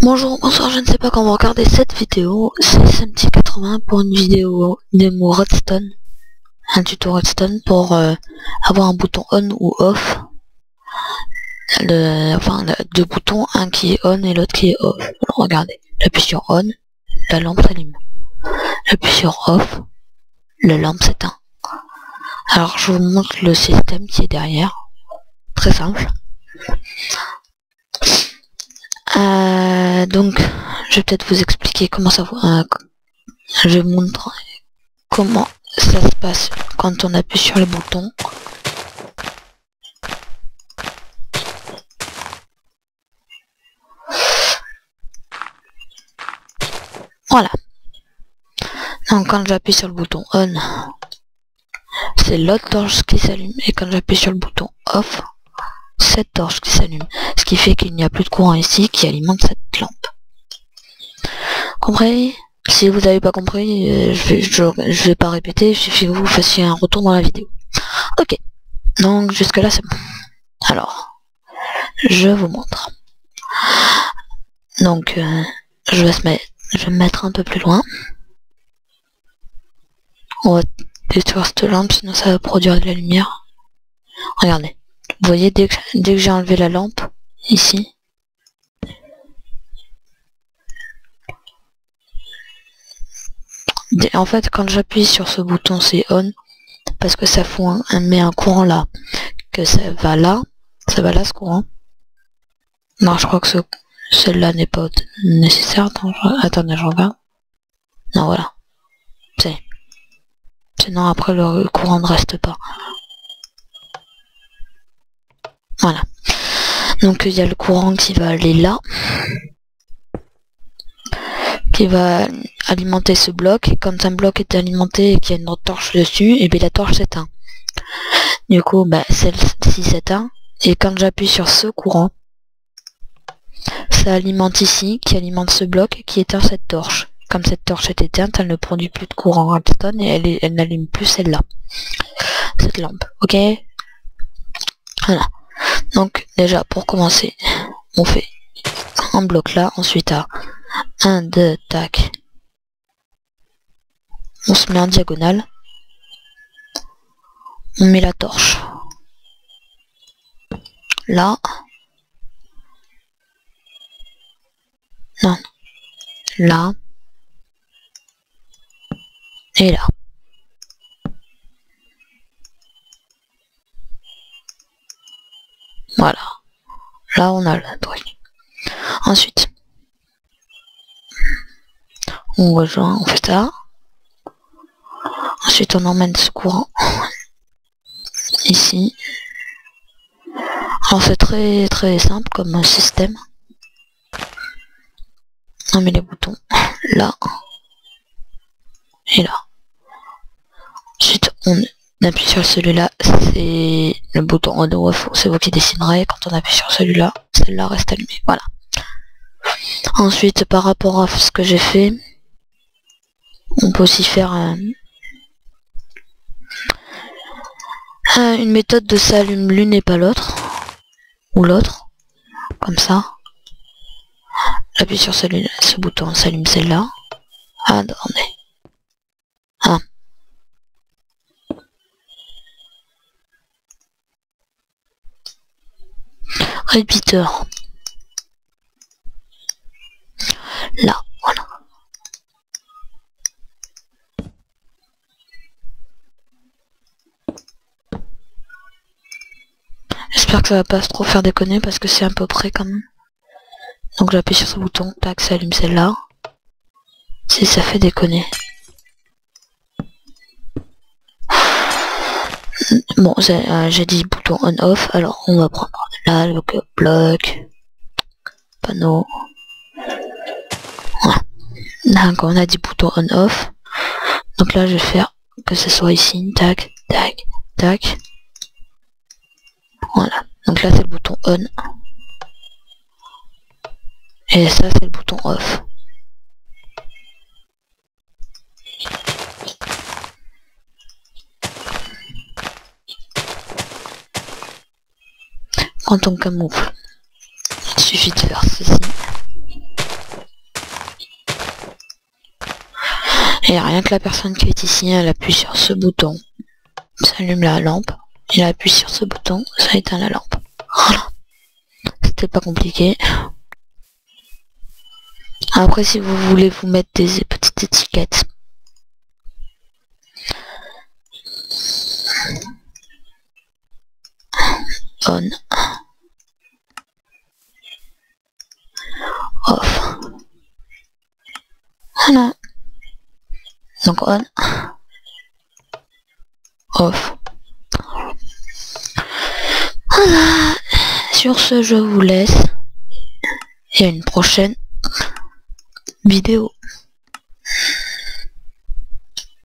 Bonjour, bonsoir, je ne sais pas quand vous regardez cette vidéo, c'est SMT80 pour une vidéo démo Redstone, un tuto Redstone pour avoir un bouton on ou off, deux boutons, un qui est on et l'autre qui est off. Alors, regardez, j'appuie sur on, la lampe s'allume, j'appuie sur off, la lampe s'éteint. Alors je vous montre le système qui est derrière, très simple. Donc je vais peut-être vous expliquer comment ça je vais vous montrer comment ça se passe quand on appuie sur le bouton. Voilà. Donc quand j'appuie sur le bouton on, c'est l'autre torche qui s'allume, et quand j'appuie sur le bouton off, cette torche qui s'allume, ce qui fait qu'il n'y a plus de courant ici qui alimente cette lampe. Compris? Si vous n'avez pas compris, je vais pas répéter, il suffit que vous fassiez un retour dans la vidéo. Ok, donc jusque là c'est bon. Alors, je vous montre. Donc, je vais me mettre un peu plus loin. On va détruire cette lampe, sinon ça va produire de la lumière. Regardez, vous voyez, dès que j'ai enlevé la lampe, ici, en fait, quand j'appuie sur ce bouton, c'est on, parce que ça met un courant là, que ça va là ce courant. Non, je crois que celle-là n'est pas nécessaire. Attendez, je regarde. Non, voilà. Sinon après le courant ne reste pas. Voilà. Donc il y a le courant qui va aller là, qui va alimenter ce bloc, et quand un bloc est alimenté et qu'il y a une autre torche dessus, et bien la torche s'éteint. Du coup, celle-ci s'éteint, et quand j'appuie sur ce courant, ça alimente ici, qui alimente ce bloc, qui éteint cette torche. Comme cette torche est éteinte, elle ne produit plus de courant redstone, et elle n'allume plus celle-là, cette lampe. Ok? Voilà. Donc déjà, pour commencer, on fait un bloc là, ensuite à 1, 2, tac. On se met en diagonale. On met la torche là. Non. Là. Et là. Voilà. Là, on a le truc. Ensuite, on rejoint, on fait ça. Ensuite, on emmène ce courant ici. Alors, c'est très très simple comme un système. On met les boutons là et là. Ensuite, on appuie sur celui-là, c'est le bouton on ou off, c'est vous qui déciderez. Quand on appuie sur celui-là, celle-là reste allumée. Voilà. Ensuite, par rapport à ce que j'ai fait, on peut aussi faire une méthode de ça allume l'une et pas l'autre, ou l'autre, comme ça. J'appuie sur celui-là, ce bouton s'allume celle-là. Ah, attendez. Ah. Repeater. Là, voilà. J'espère que ça va pas trop faire déconner parce que c'est à peu près quand même. Donc j'appuie sur ce bouton, tac, ça allume celle-là. Si ça fait déconner. Bon, j'ai dit bouton on-off, alors on va prendre là le bloc, panneau. Voilà. Là, quand on a dit bouton on-off, donc là je vais faire que ce soit ici, tac, tac, tac. Voilà, donc là c'est le bouton on. Et ça c'est le bouton off. Quand on camoufle, il suffit de faire ceci. Et rien que la personne qui est ici, elle appuie sur ce bouton, ça allume la lampe. Il appuie sur ce bouton, ça éteint la lampe. Voilà. C'était pas compliqué. Après, si vous voulez vous mettre des petites étiquettes, on, off. Voilà. Donc on, off. Voilà. Sur ce, je vous laisse. Et à une prochaine vidéo.